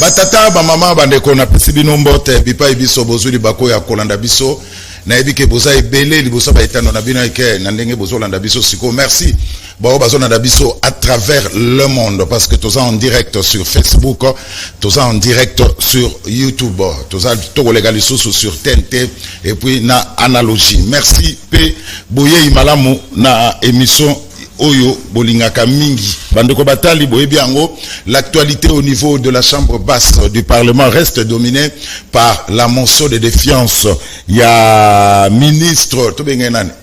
Batata ba mama bandeko na pesibino mbote bipa ibiso bozuli bako ya kolanda biso na ebike boza ebele liboso ba etano na bino eke na ndenge bozo landa biso siko. Merci bao bazo landa biso à travers le monde parce que tous en direct sur Facebook, tous en direct sur YouTube, tous en to legal sur TNT et puis na analogie. Merci pe boye imalamu na émission Oyo Bolingaka Mingi. Bandeko Batali Boebiango, l'actualité au niveau de la chambre basse du Parlement reste dominée par la motion de défiance. Il y a ministre,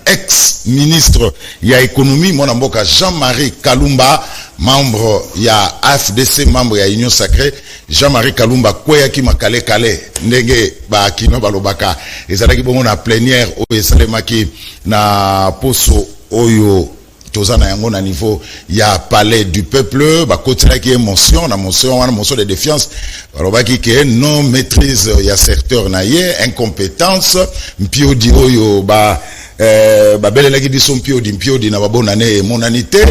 ex-ministre, il y a économie, mon amboka Jean-Marie Kalumba, membre, il y a AFDC, membre, il y a Union Sacrée, Jean-Marie Kalumba, Kweyaki Makale Kale, Ndenge, ba Kino Balobaka, et ça bon na plénière, Oyo Salemaki, na Poso, Oyo, Tozana yango na niveau il y a palais du peuple ba côté qui est motion de défiance alors qui est non maîtrise il y a secteur na yé incompétence mpio di oyo ba belela ki biso mpio di na babonane monanité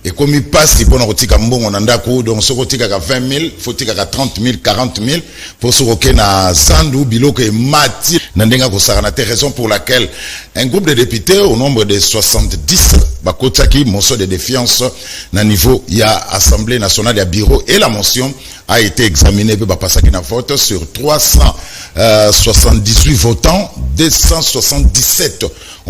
et comme il passe pour nous tika mbongo na ndako donc ce côté ka 20 000 faut tika ka 30 000 40 000 pour se roker na zandu biloko et mati na ndenga ko sarana raison pour laquelle un groupe de députés au nombre de 70 bakotaki motion de défiance na niveau il y a Assemblée nationale, il y a bureau et la motion a été examinée par passer na vote sur 378 votants, 277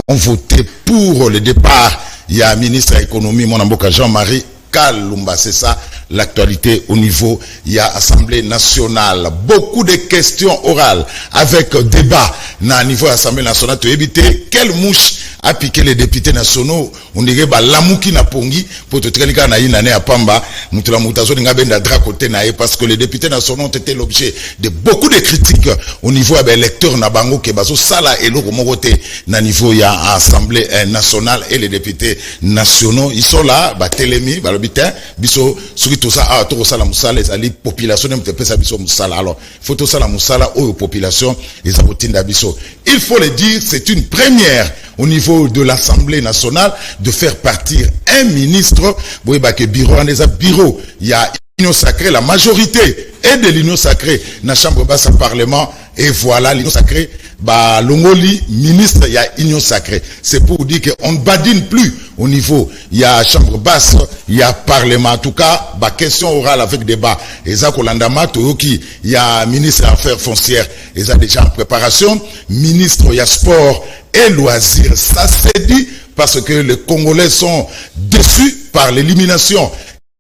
ont voté pour le départ. Il y a un ministre de l'économie, mon amboka Jean-Marie Kalumba, c'est ça l'actualité au niveau, il y a Assemblée nationale. Beaucoup de questions orales avec débat na niveau Assemblée nationale. Tu éviter quelle mouche a piqué les députés nationaux. On dirait bah lamouki na pongi pour te traiter na inane à Pamba. Mutula mutazo nga benda dracoté nae parce que les députés nationaux ont été l'objet de beaucoup de critiques au niveau des électeurs na bango ke bazo sala et loko morote na niveau il y a Assemblée nationale et les députés nationaux ils sont là bah telemi bah l'habitant biso tout ça a tout ça la musala les population ne peut pas biso musala alors faut tout ça la musala aux populations les abotinda biso il faut le dire c'est une première au niveau de l'Assemblée nationale de faire partir un ministre bureau il y a l'Union sacrée la majorité est de l'Union sacrée na chambre basse parlement et voilà l'Union sacrée bah l'ongoli ministre il y a Union sacrée c'est pour dire qu'on ne badine plus au niveau il y a chambre basse il y a parlement en tout cas bah question orale avec débat et ça kolandama toyoki il y a ministre des affaires foncières et ça déjà en préparation ministre il y a sport et loisirs ça c'est dit parce que les Congolais sont déçus par l'élimination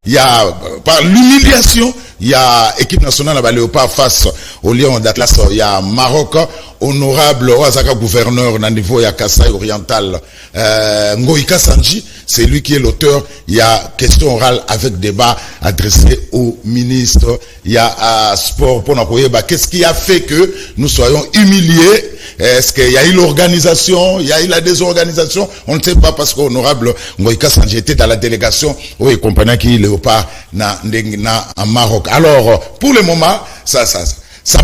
il y a par l'humiliation il y a équipe nationale à Léopard face au Lion d'Atlas il y a Maroc honorable Oazaka gouverneur na niveau ya Kasaï oriental Ngoïka Sanji c'est lui qui est l'auteur il y a question orale avec débat adressé au ministre il y a sport pour nous qu'est-ce qui a fait que nous soyons humiliés est-ce qu'il y a eu l'organisation il y a eu la désorganisation on ne sait pas parce qu'honorable Ngoïka Sanji était dans la délégation oui compagnie qui Léopard na en Maroc alors pour le moment ça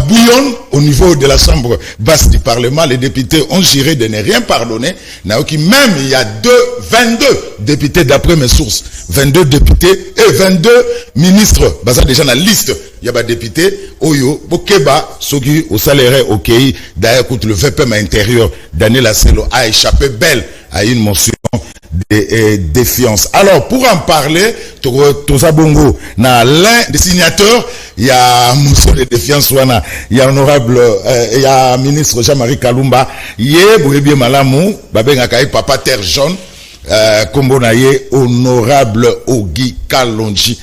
bouillonne au niveau de la chambre basse du Parlement. Les députés ont juré de ne rien pardonner. Même il y a 22 députés d'après mes sources. 22 députés et 22 ministres. Bah, déjà dans la liste. Il y a des députés. Oyo, Bokeba, Sogi, au salaire, ok. D'ailleurs, écoute, le VPM intérieur, Daniel Asselo a échappé belle à une motion de défiance. Alors, pour en parler, Toza Bongo, na l'un des signateurs, il y a motion de défiance, il y a honorable, il y a ministre Jean-Marie Kalumba, yé, Bourébie Malamou, Babengakaï, Papa Terre Jaune, Kombonaye, honorable Ogi Kalonji,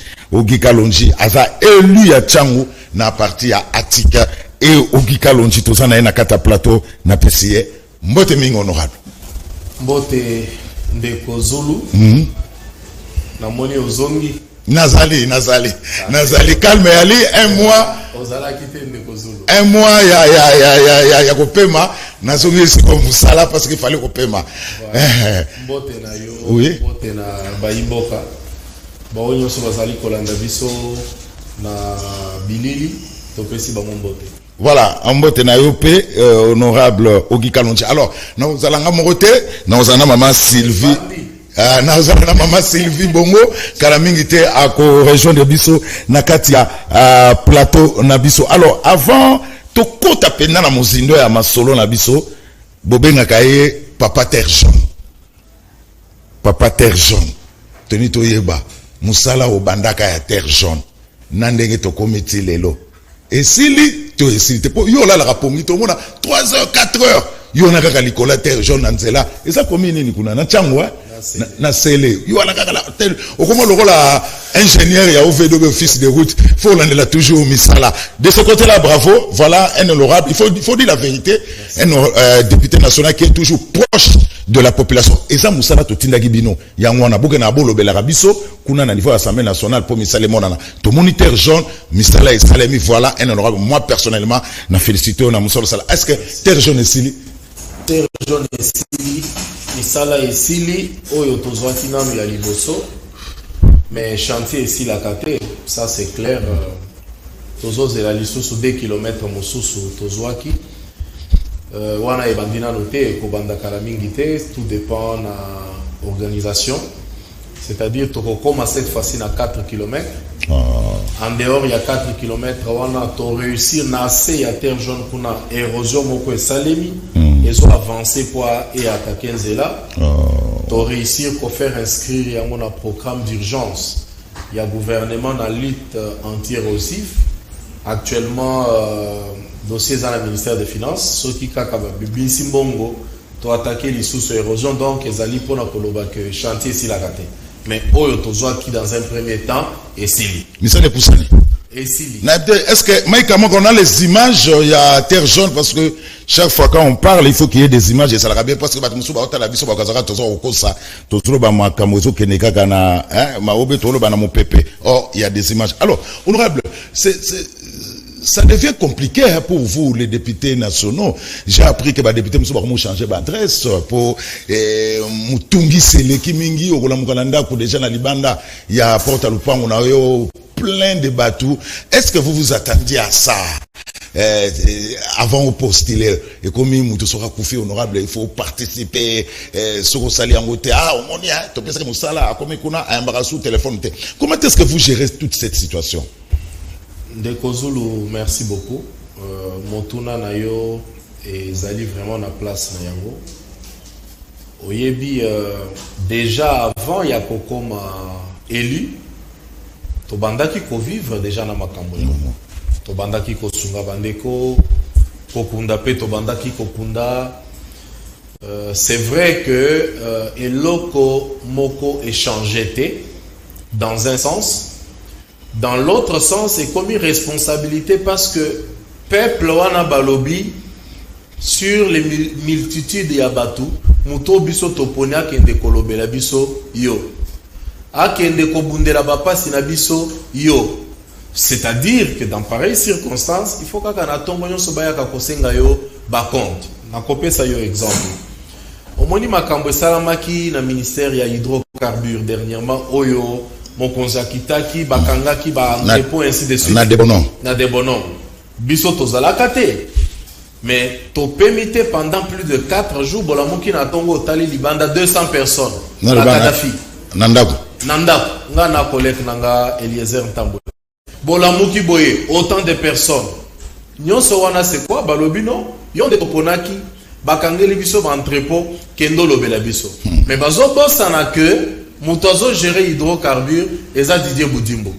Aza élu à Tchangou, na parti à Atika, et Ogi Kalonji, Toza na Kata Plateau, na PCA, Mbote Ming honorable. Mbote Ndeko Zulu, Namoni Ozongi. Nazali, calme ali, un mois. Un mois, ya kopema, nazongi c'est comme vous ça là parce qu'il fallait kopema. Mbote na yo, oui. Mbote na Baimboka. Baonyo so bazali kolanda biso na bilili, topesi ba mbote. Voilà, en mbote na yo pe honorable Ogi Kalonji. Alors, nous allons morote, nous allons maman Sylvie. nazala na mama Sylvie Bongo kala mingi te ako région de biso na kati ya plateau na biso. Alors avant to kota penda na mozindo ya masolo na biso bobenga kaye papa terre jaune. Papa terre jaune toni to yeba musala obandaka ya terre jaune na ndenge to komiti lelo esili to esili te po yo la rapongi to mona 3h 4h yo na kaka likola terre jaune na nzela eza komini ni kuna na changwa na sele yo na kaka la tel okoma lokola ingénieur ya OVD office de route faut l'andela toujours misala de ce côté là. Bravo, voilà un honorable, il faut dire la vérité. Un député national qui est toujours proche de la population. Et ça musala to tinda gibino yangwana boke na bolo bela biso kuna na niveau assemblée nationale pour misale monana to moniteur jaune misala et salemi. Voilà un honorable. Moi personnellement na félicité na musala sala. Est-ce que terre jaune esili terre jaune esili misala esili oyo tozwaki nanu ya liboso mais chantier esili la kate, ça c'est clair. Tozozela lisusu 2 km mosusu tozwaki wana ebandina noté kobanda kala mingi te, tout dépend na organisation, c'est-à-dire tokokoma cette fois-ci na 4 km. En dehors il y a 4 km wana to réussir na assez ya terre jaune kuna érosion moko esalemi ezo avancer pour et attaquer nzela to réussir ko faire inscrire yango na programme d'urgence. Il y a gouvernement na lutte anti-érosif actuellement dossier dans le ministère des Finances, ceux qui kaka bibi simbongo to attaquer les sous-érosion, donc ezali pona koloba que chantier si la gâté. Mais oyo tozoa qui dans un premier temps et sili. Mais ça n'est pas ça. Et sili. Est-ce que Mike on a les images, il y a terre jaune parce que chaque fois quand on parle, il faut qu'il y ait des images et ça la bien parce que batumusu ba otala biso ba kazaka tozo okosa tozolo ba makamozo keneka kana ma obe tolo ba na mon pépé. Oh, il y a des images. Alors, honorable, ça devient compliqué pour vous, les députés nationaux. J'ai appris que les députés vont changer d'adresse pour Mutungi Seleki Mingi, au Golamoukalanda, pour déjà dans Libanda, il y a Porte à Lupan, on a eu plein de bateaux. Est-ce que vous vous attendiez à ça avant au postuler? Et comme il sera confié honorable, il faut participer sur le salaire en côté. Ah, on y a, tu penses que mon salaire, comme il y a un embarras sous téléphone. Comment est-ce que vous gérez toute cette situation? Ndeko Zulu, merci beaucoup. Motuna na yo ezali vraiment na place na yango. Oyebi déjà avant ya kokoma élu, tobandaki ko vivre déjà na makambo yango. Tobandaki ko sunga bandeko, kokunda pe tobandaki kokunda. C'est vrai que eloko moko échangé té dans un sens. Dans l'autre sens, c'est comme une responsabilité parce que peuple wana balobi sur les multitudes ya batu muto biso toponia kende kolobela biso yo akende kobundela bapasi na biso yo. C'est-à-dire que dans pareille circonstance, il faut kaka na tongo nyonso bayaka kosenga yo ba compte. Na kopesa yo exemple. Omoni makambo esalamaki na ministère ya hydrocarbures dernièrement oyo Mokonza kitaki bakangaki ba dépôt ainsi de suite. Na debonon. Na debonon. Biso tozala kate. Mais to permité pendant plus de 4 jours bolamuki na tongo tali libanda 200 personnes. Na Kadhafi. Nandako. Nandako. Nga na collègue nanga Eliezer Ntambo. Bolamuki boye autant de personnes. Nyonso wana c'est quoi balobi non? Yon de toponaki bakangeli biso ba entrepôt kendo lobela biso. Mais bazo bossa na que Moutazo gérer hydrocarbures et ça Didier Boudimbo.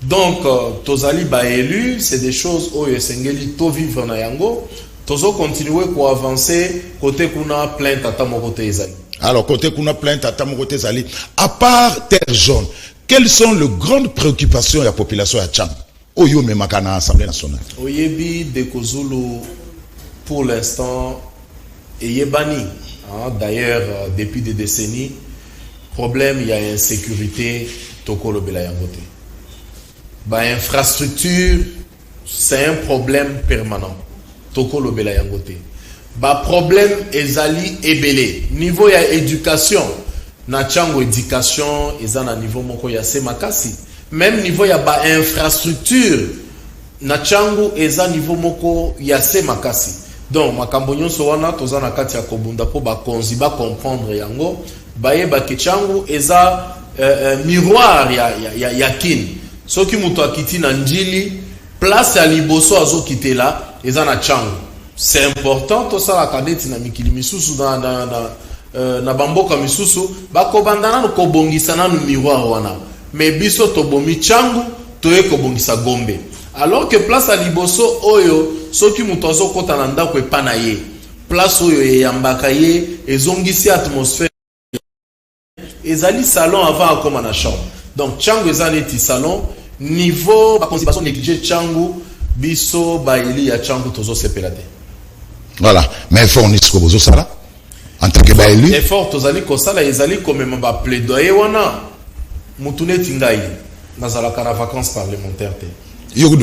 Donc, Tozali ba élu, c'est des choses où Yesengeli to vivre na yango. Tozo continuer pour avancer côté kuna plainte à Tamokote Ezali. Alors, côté kuna plainte à Tamokote Ezali, à part terre jaune, quelles sont les grandes préoccupations de la population à Tchang? Oyo me makana Assemblée nationale. Oyebi de Kozulu, pour l'instant, et Yebani. D'ailleurs, depuis des décennies, problème, il y a insécurité, toko lo bela yangote. Ba infrastructure, c'est un problème permanent. Toko lo bela yangote. Ba problème ezali ebele. Niveau ya éducation, na chango éducation, ezana niveau moko ya semakasi. Même niveau ya ba infrastructure, na chango eza niveau moko ya semakasi. Donc makambo nyonso wana tozana kati ya kobunda po ba konzi ba comprendre yango. baye bakechangu eza miroir ya kin soki muto akiti na njili place ya liboso azo kitela eza na changu. C'est important to sala kadeti na mikili misusu na bamboka misusu bakobandana no kobongisa na miroir wana mais biso to bomi changu toye kobongisa gombe alors que place à liboso oyo soki muto azo kota na ndako epana ye place oyo eyambaka ye ezongisi atmosphère ezali salon avant akoma na chambre. Donc changu ezali ti salon niveau ba conservation négligé changu biso ba eli ya changu tozo sepelate. Voilà, mais effort ni ce que vous ça là en tant que ba eli effort tozali ko sala ezali comme ba plaidoyer wana mutune tingai nazala kana vacances parlementaires te.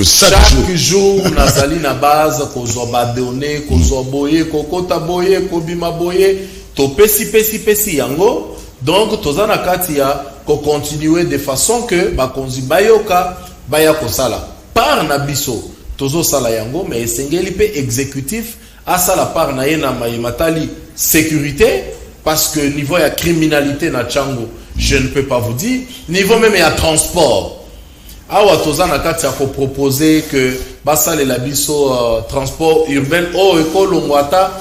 Chaque jour nazali na base kozwa ba donner kozwa boye kokota boye kobima boye to pesi yango. Donc tozana kati ya ko continuer de façon que ba konzi bayoka baya ko sala par na biso tozo sala yango mais esengeli pe exécutif à ça la part na yena matali sécurité parce que niveau ya criminalité na chango je ne peux pas vous dire niveau même ya transport awa tozana kati ya ko proposer que basale la biso transport urbain o ekolongwata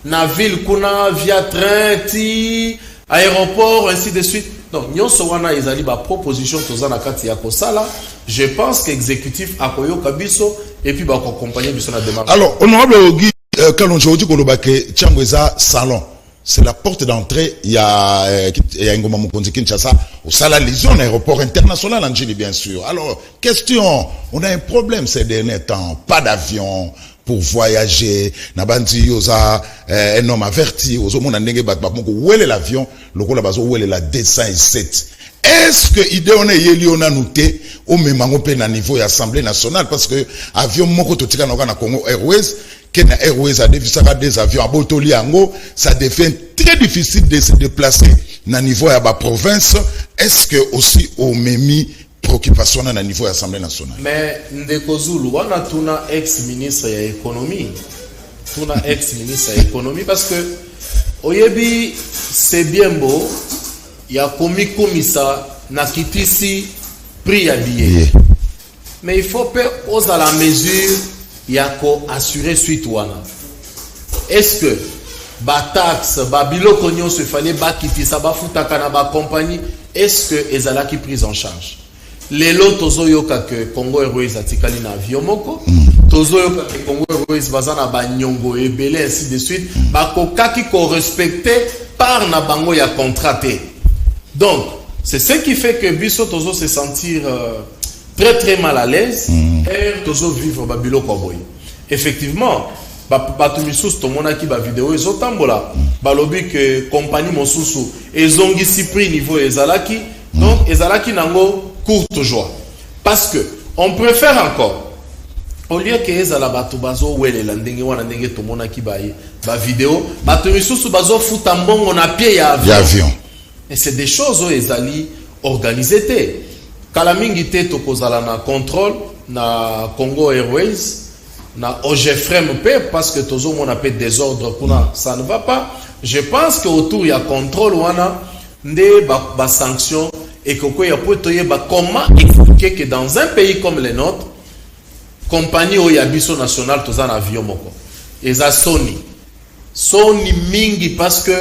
na ville kuna via train ti aéroport ainsi de suite. Donc nyonso wana ezali ba proposition tozana kati ya ko sala je pense que exécutif akoyoka biso et puis ba ko accompagner biso na démarche. Alors honorable Guy Kalonzo dit kolobake chango eza salon c'est la porte d'entrée il y a Ngoma Mukonzi Kinshasa au sala liaison aéroport international en Chili bien sûr. Alors question on a un problème ces derniers temps pas d'avion pour voyager na bandi yoza un homme averti ozo mona ndenge bat ba moko wele l'avion lokola bazo wele la 207. Est-ce que idée on est yeli on a noté au même pe na niveau de l'Assemblée nationale parce que avion moko totika na Congo Airways Kenya Airways a des avions à Botoli Ango, ça devient très difficile de se déplacer na niveau ya ba province. Est-ce que aussi au memi préoccupation na niveau de l'Assemblée nationale? Mais ndeko Zulu wana tuna ex-ministre ya économie. Tuna ex-ministre ya économie parce que oyebi c'est bien beau ya komisa na kitisi prix ya billet. Mais il faut pas oser à la mesure ya ko assurer suite wana. Est-ce que ba taxe ba biloko nyonso fallait ba kitisa ba futaka na ba compagnie est-ce que ezalaki prise en charge? Lelo tozoyoka que Congo Airways atikali na avion moko tozoyoka que Congo Airways bazana ba nyongo ebele ainsi de suite ba kokaki ko respecter par na bango ya contraté. Donc c'est ce qui fait que biso tozo se sentir très mal à l'aise et tozo vivre ba biloko boy. Effectivement batu misusu tomonaki ba vidéo ezotambola balobi que compagnie mosusu ezongisi prix niveau ezalaki donc ezalaki nango courte joie parce que on préfère encore au lieu que ezala batu bazo welela ndenge wana ndenge tomonaki ba vidéo batu misusu bazo futa mbongo na pied ya avion. Et c'est des choses où ezali organisées te kala mingi te tokozala na contrôle na Congo Airways na OGFREM parce que tozo mon appel désordre kuna ça ne va pas. Je pense que autour il y a contrôle wana nde ba sanction et que ya potoye ba comment expliquer que dans un pays comme le nôtre compagnie au yabiso national tozana avion moko eza Sony mingi parce que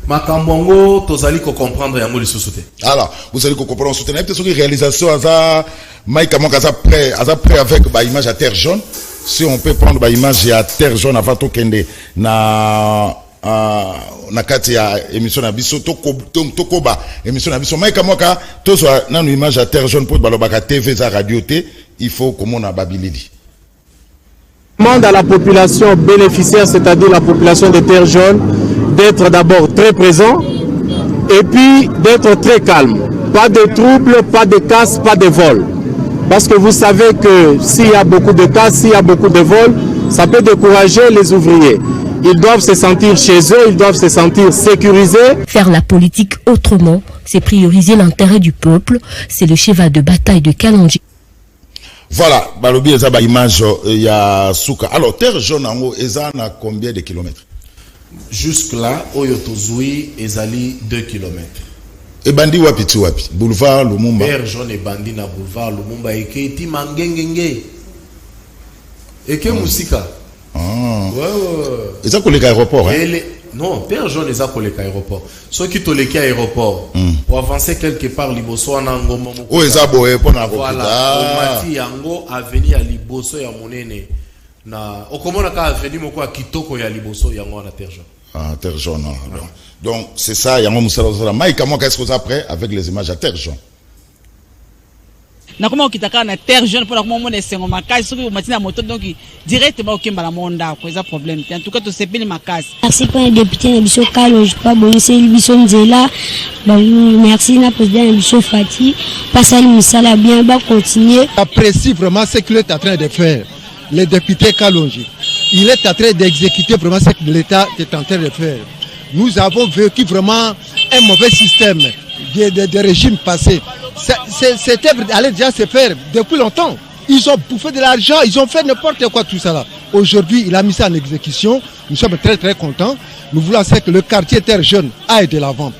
makambongo tozali ko comprendre yango lisusu te. Alors vous allez comprendre soutenir peut-être que réalisation aza Mike Kamoka aza prêt avec ba image à terre jaune. Si on peut prendre ba image à terre jaune avant to kende na kati ya émission na biso tokoba émission na biso Mike Kamoka to so na image à terre jaune pour balobaka TV za radio T il faut comme on a babilidi. Demande à la population bénéficiaire, c'est-à-dire la population de terre jaune, d'être d'abord très présent et puis d'être très calme. Pas de troubles, pas de casse, pas de vol. Parce que vous savez que s'il y a beaucoup de casse, s'il y a beaucoup de vols, ça peut décourager les ouvriers. Ils doivent se sentir chez eux, ils doivent se sentir sécurisés. Faire la politique autrement, c'est prioriser l'intérêt du peuple, c'est le cheval de bataille de Kalonji. Voilà, balobi eza ba image ya souka. Alors terre jaune ango eza na combien de kilomètres? Jusque là, Oyo Tozui ezali 2 km. Et bandi wapi tu wapi? Boulevard Lumumba. Père John et bandi na boulevard Lumumba eke ti mangengenge. Eke musika. Ah. Ouais. Et ça collègue aéroport hein? Non, Père John est à collègue aéroport. Ceux qui tolèquent aéroport pour avancer quelque part Liboso en Angomo. Oh, ça boye pour na voilà. Mati yango avenue à Liboso ya monene. Na okomona ka avenue moko ya kitoko ya Liboso yango na Terre Jaune. Ah, Terre Jaune. Donc c'est ça, yango musala. Mike, comment qu'est-ce que ça après avec les images à Terre Jaune? Na comment okitaka na Terre Jaune pour la comment mona sengo makasi soki matina moto donc directement okemba la monda ko eza problème. En tout cas to sepeli makasi. Merci pour le député na biso Kalonji pas bonise biso nzela. Merci na président na biso Fati. Passer misala bien ba continuer. Apprécie vraiment ce qu'il est en train de faire. Le député Kalonji, il est en train d'exécuter vraiment ce que l'État est en train de faire. Nous avons vécu vraiment un mauvais système de régime passé. Cette œuvre allait déjà se faire depuis longtemps. Ils ont bouffé de l'argent, ils ont fait n'importe quoi tout ça là. Aujourd'hui, il a mis ça en exécution. Nous sommes très très contents. Nous voulons que le quartier Terre Jaune aille de l'avant.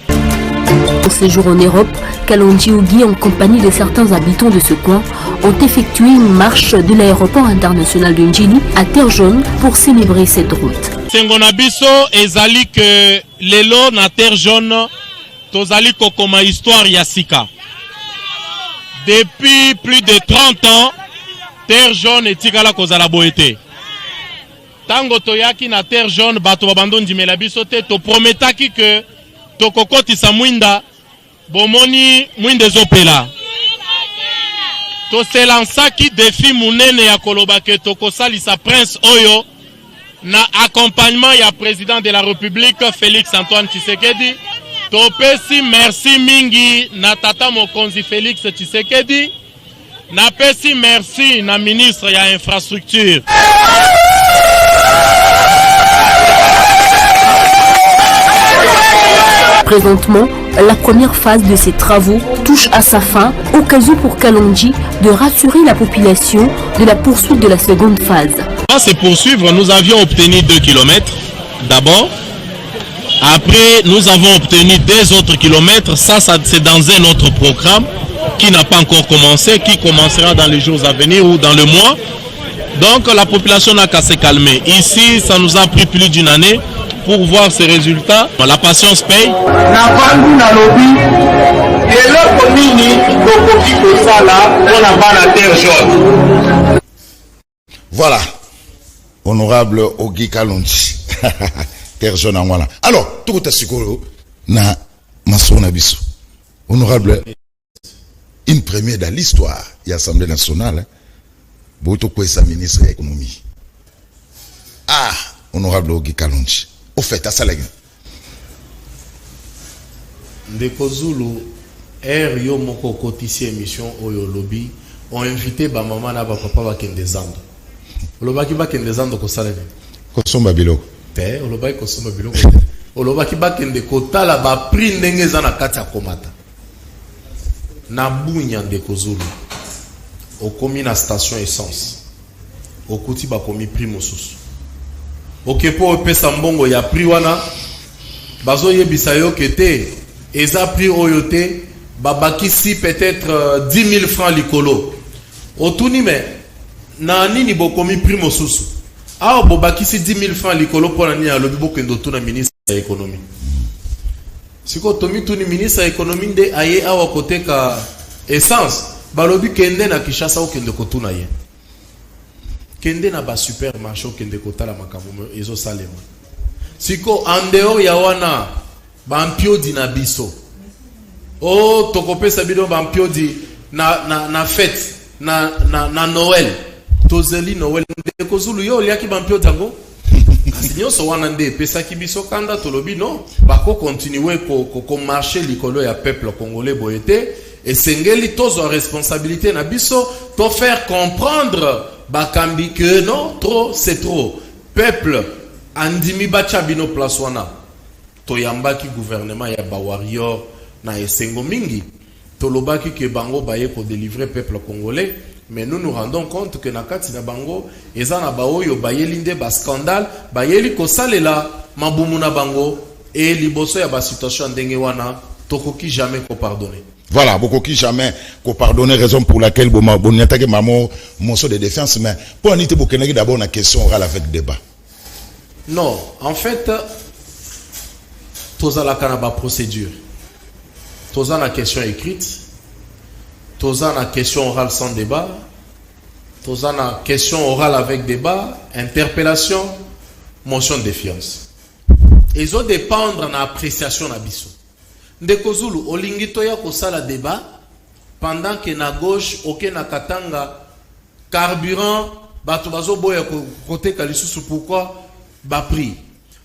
Au séjour en Europe, Kalonji Ogi, en compagnie de certains habitants de ce coin, ont effectué une marche de l'aéroport international de Njili à Terre Jaune pour célébrer cette route. Sengonabiso ezali que lelo na Terre Jaune tozali kokoma histoire ya sika. Depuis plus de 30 ans, Terre Jaune etikala kozala boete. Tango toyaki na Terre Jaune bato babando ndimela biso te to prometaki que tokokotisa mwinda bomoni mwinde zopela. To se lansaki défi munene ya koloba ke tokosalisa prince oyo na accompagnement ya président de la République Félix Antoine Tshisekedi. Topesi merci mingi na tata mokonzi Félix Tshisekedi. Na pesi merci na ministre ya infrastructure. Présentement, la première phase de ces travaux touche à sa fin, occasion pour Kalonji de rassurer la population de la poursuite de la seconde phase. Pour se poursuivre, nous avions obtenu 2 km d'abord. Après, nous avons obtenu 2 autres kilomètres. Ça c'est dans un autre programme qui n'a pas encore commencé, qui commencera dans les jours à venir ou dans le mois. Donc la population n'a qu'à se calmer. Ici, ça nous a pris plus d'une année pour voir ces résultats. La patience paye. Voilà, honorable Ogi Kalonji. Terre Jaune en voilà. Alors, tout est sûr na masona biso. Honorable, une première dans l'histoire de l'Assemblée nationale. Boto Kwesa ministre de l'économie. Ah, honorable Ogi Kalonji. Au fait, à Salaga. Ndeko Zulu, yo moko kotisi émission Oyo Lobby, ont invité ba maman na ba papa ba kendezando. Olobaki ba kendezando ko salene. Kosomba biloko. Te, olobaki kosomba biloko. Olobaki ba kende kotala ba prix ndenge za na kati ya komata. Na bunya Ndeko Zulu. Okomi na station essence. Okuti ba komi prix mosusu. Okepo opesa mbongo ya prix wana bazo yebisa yo kete eza prix oyote babaki si peut-être 10 000 francs likolo otuni me na nini bokomi prix mosusu a bobaki si 10 000 francs likolo pona ni alobi bokendo tuna ministre ya économie siko tomi tuni ministre ya économie nde aye awa koteka essence balobi kende na Kinshasa okende kotuna ye kende na ba supermarché kende kotala makambo ezo salema siko en dehors ya wana bampio di na biso oh tokopesa bido bampio di na fête na Noël tozeli Noël Ndeko Zulu yo liaki bampio tango kasi nyonso wana nde pesa ki biso kanda tolobi non bako continuer ko marcher likolo ya peuple congolais boyete et sengeli tozo responsabilité na biso to faire comprendre bakambi que non trop c'est trop peuple andimi bacha bino place wana to yambaki gouvernement ya ba warrior na esengo mingi to lobaki que bango baye ko délivrer peuple congolais mais nous nous rendons compte que na kati na bango eza na ba oyo bayeli nde ba scandale bayeli ko salela mabumu na bango et liboso ya ba situation ndenge wana tokoki jamais ko pardonner. Voilà, beaucoup qui jamais qu'on pardonne, raison pour laquelle bon attaque maman morceau de défense, mais pour en beaucoup d'abord la question orale avec débat. Non, en fait, toza la canaba procédure, toza la question écrite, toza la question orale sans débat, toza la question orale avec débat, interpellation, motion de défiance. Ils ont dépendre de l'appréciation na biso. Ndeko Zulu, olingi toya kosala débat pendant que na gauche, ok na katanga carburant, bato bazo boya kote kalisusu pourquoi ba prix.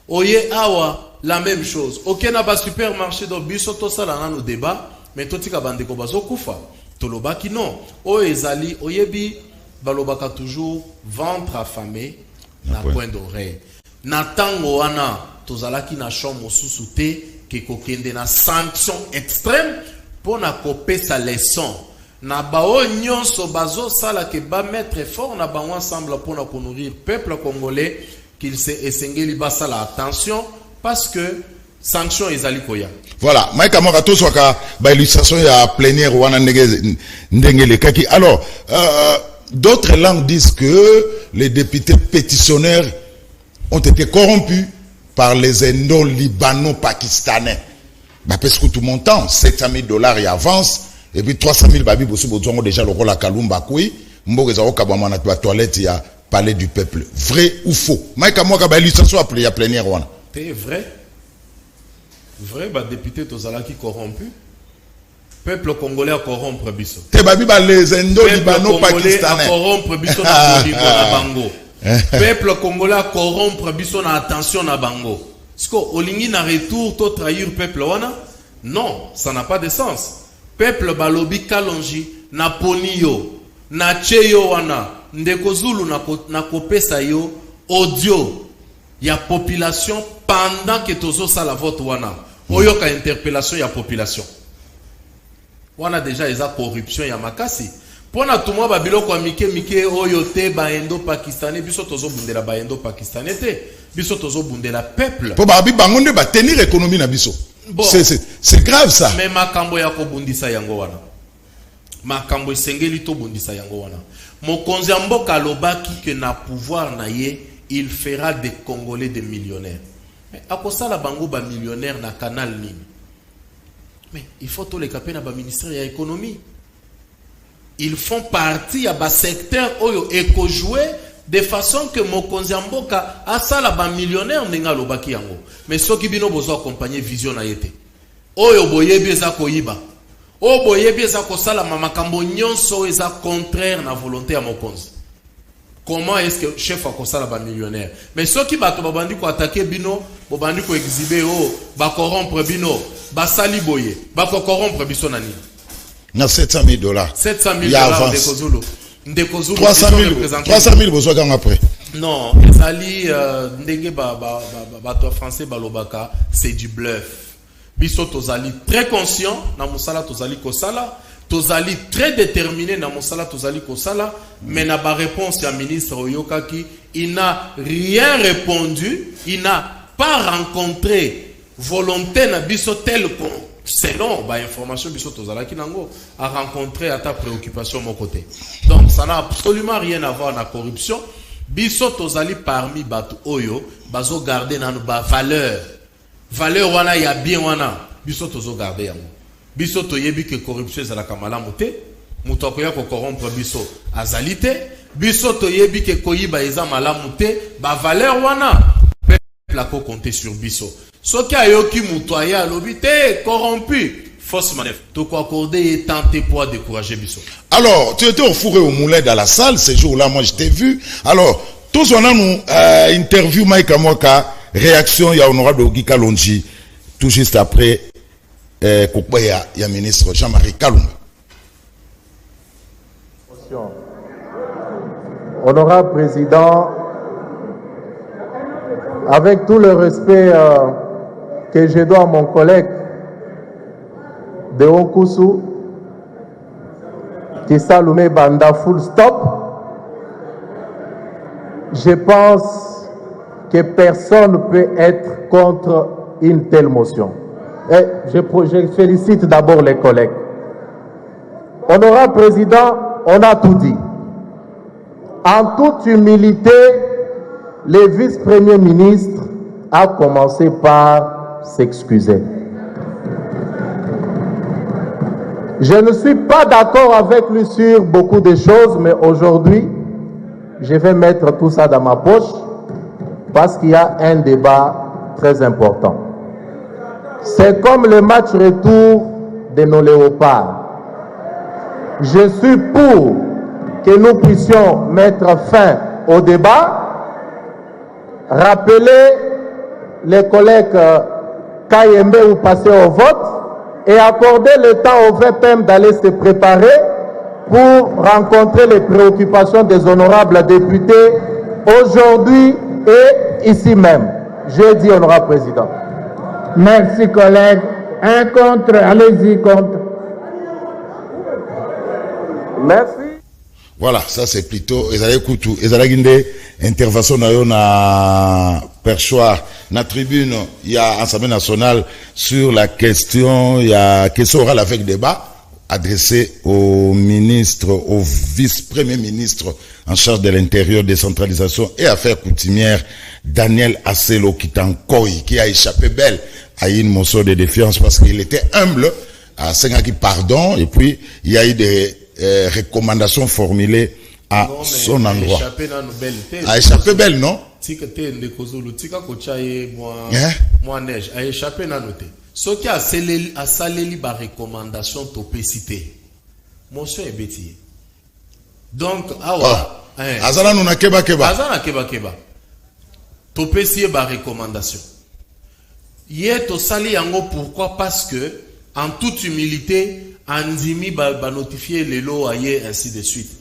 Oye awa la même chose. Ok na ba supermarché do biso to sala na no débat, mais totika bandeko bazo kufa. Toloba ki non. O ezali oyebi balobaka toujours ventre affamé na point d'oreille. Na tango wana tozalaki na chambre mosusu te que kokende na sanction extrême pour na couper sa leçon na bao nyonso bazo sala ke ba mettre fort na bango ensemble pour na nourrir peuple congolais qu'il se esengeli basa la attention parce que sanction ezali koya. Voilà, maika morato soka ba illustration ya plénière wana ndengele kaki. Alors d'autres langues disent que les députés pétitionnaires ont été corrompus par les indo-libano-pakistanais. Bah, parce que tout montant, $700 000 y avance, et puis 300 000 babi, déjà le rôle à Kalumba Koui, Mbogezao Kabamana, la toilette, il y a palais du peuple. Vrai ou faux? Maïka Moka, bah, illustration après, il y a plénière. C'est vrai. Vrai, bah, député Tozala qui corrompu. Peuple congolais a corrompre biso. Te babi, bah, les indo-libano-pakistanais. Corrompre biso na bango. Peuple congolais corrompre biso na attention na bango. Est-ce que olingi na retour to trahir peuple wana? Non, ça n'a pas de sens. Peuple balobi kalonji na poni yo na cheyo wana ndeko Zulu na kopesa yo audio ya population pendant que tozo sala vote wana. Oyo ka interpellation ya population. Wana déjà eza corruption ya makasi. Pona tumwa babiloko mike oyo te baendo pakistanais biso tozo bundela baendo pakistanais te biso tozo bundela peuple po babi bangonde ba tenir économie na biso. Bon, c'est grave ça. Mais makambo ya ko bundisa yango wana makambo esengeli to bundisa yango wana mokonzi mboka lobaki que na pouvoir na ye il fera des Congolais des millionnaires. Mais akosala bango ba millionnaire na canal nini? Mais il faut to les caper na ba ministère ya économie. Ils font partie à bas secteur oyo eko jouer de façon que mokonzi mboka asala ba millionnaire nenga lobaki yango. Mais soki bino bozo accompagner vision na yete. Oyo boyebi eza koyiba. O boyebi eza kosala makambo nyonso eza contraire na volonté ya mokonzi. Comment est-ce que chef akosala ba millionnaire? Mais soki bato babandi ko attaquer bino, bobandi ko exhiber ba corrompre bino, ba sali boye, ba ko corrompre biso nani? Na $700 000. $700 000 Ndeko Zulu. 300 000 besoin quand après. Non, ezali ndenge bato français balobaka, c'est du bluff. Biso tozali très conscient na musala tozali kosala, tozali très déterminé na musala tozali kosala, mais na ba réponse ya ministre Oyokaki, il n'a rien répondu, il n'a pas rencontré volonté na biso tel selon bah information biso tozala kinango a rencontré à ta préoccupation mon côté. Donc ça n'a absolument rien à voir na corruption. Biso tozali parmi bato oyo bazo garder na ba valeur wana ya bien wana biso tozo garder yango. Biso toyebi que corruption ezala kamala muté muto akoya ko corrompre biso azalité biso toyebi que koyiba eza malamu te ba valeur wana peuple a ko compter sur biso. Soki ayoki mutoya alobite corrompu fausse manœuvre. To ko accorder et tenter pour décourager biso. Alors, tu étais au fourré au moulin dans la salle ce jour-là, moi je t'ai vu. Alors, tous on a nous interview Mike Amoka, réaction ya honorable Ogi Kalonji tout juste après Koukbaya ya ministre Jean-Marie Kalumba. Honorable président, avec tout le respect que je dois à mon collègue de Okusu, qui Salomé Banda full stop, je pense que personne ne peut être contre une telle motion. Et je félicite d'abord les collègues. Honorable Président, on a tout dit. En toute humilité, le vice-premier ministre a commencé par s'excuser. Je ne suis pas d'accord avec lui sur beaucoup de choses, mais aujourd'hui, je vais mettre tout ça dans ma poche parce qu'il y a un débat très important. C'est comme le match retour de nos léopards. Je suis pour que nous puissions mettre fin au débat, rappeler les collègues Kayembe ou passer au vote et accorder le temps au VPM d'aller se préparer pour rencontrer les préoccupations des honorables députés aujourd'hui et ici même. Je dis honorable président. Merci collègue. Un contre, allez-y contre. Merci. Voilà, ça c'est plutôt ezala kutu ezala ginde intervention na perchoir na tribune il y a Assemblée nationale sur la question, il y a question orale avec débat adressé au ministre, au vice-premier ministre en charge de l'intérieur, décentralisation et affaires coutumières, Daniel Asselo Kitankoy, qui a échappé belle à une motion de défiance parce qu'il était humble à Sengaki pardon et puis il y a eu des recommandations formulées à son endroit. A échappé belle, non? A échappé nanoté. Ce qui a salé la recommandation topécité. Motion est bêtise. Donc, Azana nous na keba keba. Azana keba keba. Topécier ba recommandation. Hier to sali yango pourquoi? Parce que en toute humilité Andimi ba notifier les lots ailleurs ainsi de suite.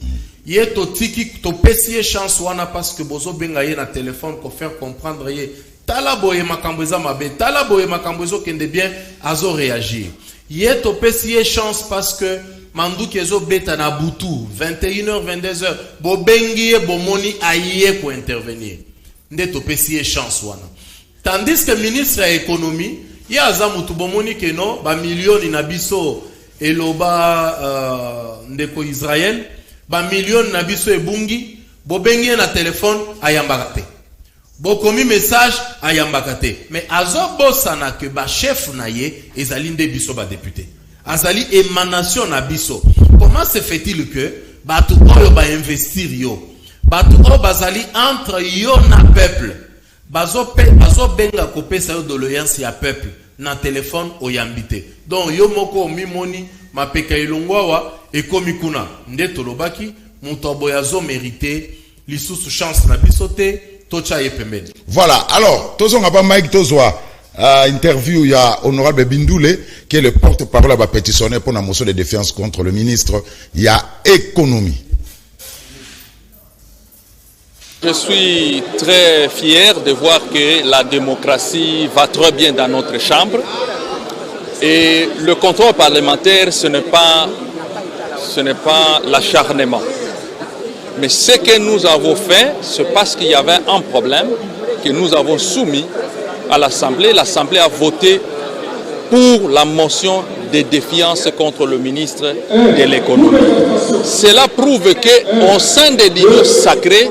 Hier to tiki to pécier chance wana parce que bozo benga ye na téléphone pour faire comprendre ye tala boye makamboza mabe tala boye makambozo kende bien azo réagir. Hier to pécier chance parce que Mandouki ezo beta na butu 21h 22h bo bengi bo moni aye pour intervenir. Nde to pécier chance wana. Tandis que ministre de l'économie, il y a Zamutu bomoni que non, ba million na biso eloba ndeko Israël, ba million na biso ebungi, bo bengi na téléphone ayambakate. Bo komi message ayambakate. Mais azo bosana que ba chef na ye ezali nde biso ba député. Azali émanation na biso. Comment se fait-il que batu oyo ba investir yo? Batu oyo bazali entre yo na peuple. Bazo benga kopesa yo doléance ya peuple na téléphone oyambité. Donc yo moko mimoni mapeka ilongwawa ekomi kuna nde tolobaki muto boyazo mérité lisusu chance na bisote tocha yepembeni. Voilà, alors tozonga ba Mike tozwa interview ya honorable Bindoule qui est le porte-parole à pétitionner pour la motion de défiance contre le ministre ya économie. Je suis très fier de voir que la démocratie va très bien dans notre chambre. Et le contrôle parlementaire, ce n'est pas l'acharnement. Mais ce que nous avons fait, c'est parce qu'il y avait un problème que nous avons soumis à l'Assemblée. L'Assemblée a voté pour la motion de défiance contre le ministre de l'économie. Cela prouve qu'au sein des lignes sacrées,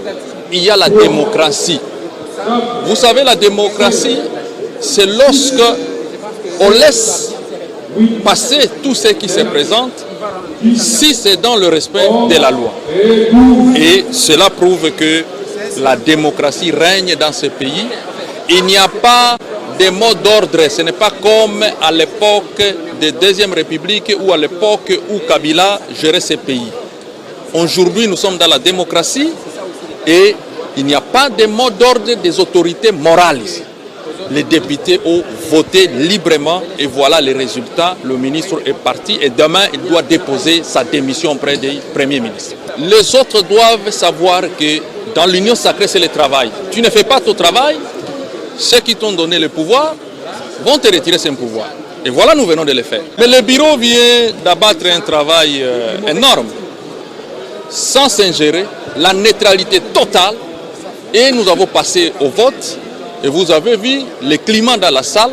il y a la démocratie. Vous savez, la démocratie, c'est lorsque on laisse passer tout ce qui se présente, si c'est dans le respect de la loi. Et cela prouve que la démocratie règne dans ce pays. Il n'y a pas de mot d'ordre. Ce n'est pas comme à l'époque de la Deuxième République ou à l'époque où Kabila gérait ce pays. Aujourd'hui, nous sommes dans la démocratie. Et il n'y a pas de mot d'ordre des autorités morales ici. Les députés ont voté librement et voilà les résultats. Le ministre est parti et demain il doit déposer sa démission auprès du Premier ministre. Les autres doivent savoir que dans l'union sacrée c'est le travail. Tu ne fais pas ton travail, ceux qui t'ont donné le pouvoir vont te retirer ce pouvoir. Et voilà, nous venons de le faire. Mais le bureau vient d'abattre un travail énorme, sans s'ingérer, la neutralité totale. Et nous avons passé au vote Et vous avez vu le climat dans la salle.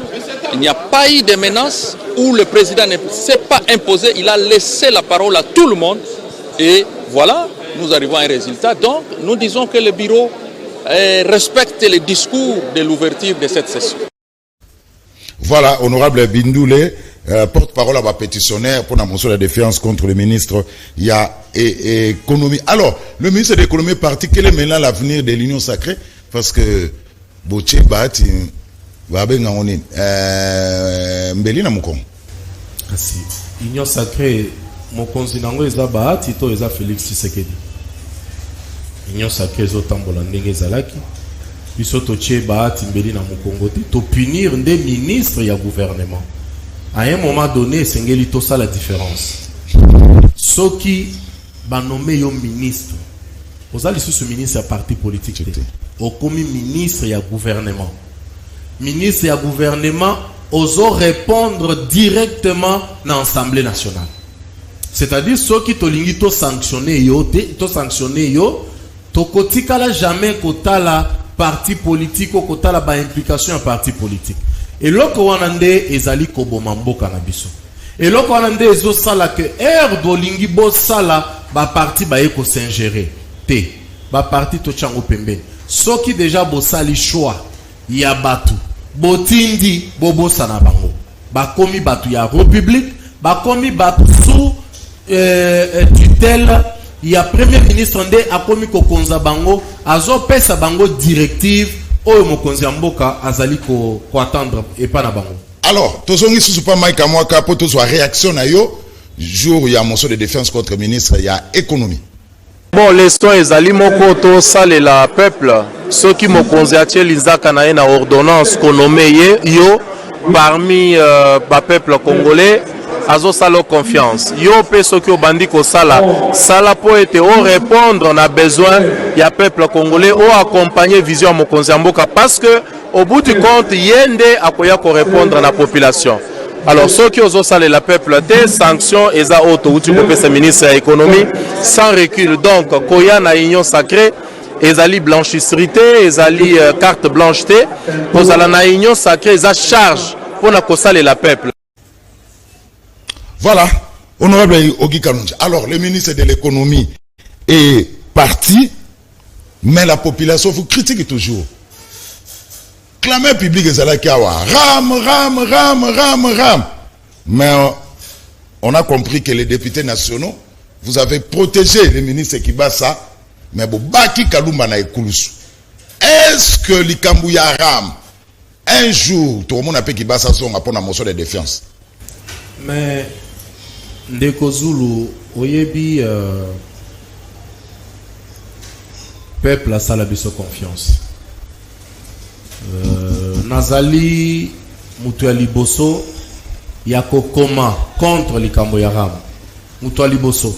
Il n'y a pas eu de menaces où le président ne s'est pas imposé. Il a laissé la parole à tout le monde. Et voilà, nous arrivons à un résultat. Donc, nous disons que le bureau respecte les discours de l'ouverture de cette session. Voilà, honorable Bindoulé, porte-parole à ma pétitionnaire pour la motion de défiance contre le ministre et économie. Alors, le ministre de l'économie est parti. Quel est maintenant l'avenir de l'Union sacrée? Parce que Boche Bahati va bien en Mbelina Moukon. L'Union sacrée, mon consinango est Bahati, to est Félix Tshisekedi. L'Union sacrée est Otambola Ndenge Zalaki. Biso toche Bahati Mbelina Moukongo to punir des ministres et gouvernement. À un moment donné, c'est ça la différence. Ceux qui va nommer un ministre, vous allez sur ce ministre à parti politique, au commis ministre et à gouvernement. Ministre et à gouvernement, osent répondre directement dans l'Assemblée nationale. C'est-à-dire ceux qui tolingi to sanctionné yo, to kotikala jamais kota la parti politique ou kota la ba implication en parti politique. Et loko wanande ezali koboma mboka na biso. Et loko wanande ezo sala que dolingi bo sala ba parti ba eko s'ingérer. Te ba parti to chango pembeni. Soki déjà bo sali choix ya batu. Botindi bobo sana bango. Ba komi batu ya république, ba komi batu sous tutelle ya premier ministre nde akomi ko konza bango, azo pesa bango directive oyo mokonzi ya mboka azali ko attendre et pas na bango. Alors, tozongi sous pas Mike Amwaka pour to soit réaction na yo jour il y a motion de défense contre le ministre, il y a économie. Bon, l'histoire ezali moko to sale la peuple, ceux qui mokonzi atie linzaka na na ordonnance konomé yo parmi ba peuple congolais azo salo confiance. Yo pe ceux qui obandi ko sala po ete o répondre na besoin ya peuple congolais o accompagner vision mokonzi mboka parce que au bout du compte yende akoya ko répondre na population. Alors ceux qui osent saler la peuple des sanctions et za auto ou tu peux ce ministre de l'économie sans recul. Donc koya na union sacrée ezali blanchisserie, ezali carte blanche té, kozala na union sacrée za charge pour na ko saler la peuple. Voilà, honorable Ogi Kalonji. Alors, le ministre de l'économie est parti, mais la population vous critique toujours. Clameur public est là qui a ram. Mais on a compris que les députés nationaux, vous avez protégé le ministre Kibasa, mais vous baki Kalumba na ekulusu. Est-ce que l'Ikambouya ram, un jour, tout le monde a fait Kibasa son rapport à motion de défiance? Mais Ndeko Zulu, oyebi peuple a sala biso confiance. Nazali Mutuali Bosso yako koma contre likambo ya ram. Mutuali Bosso.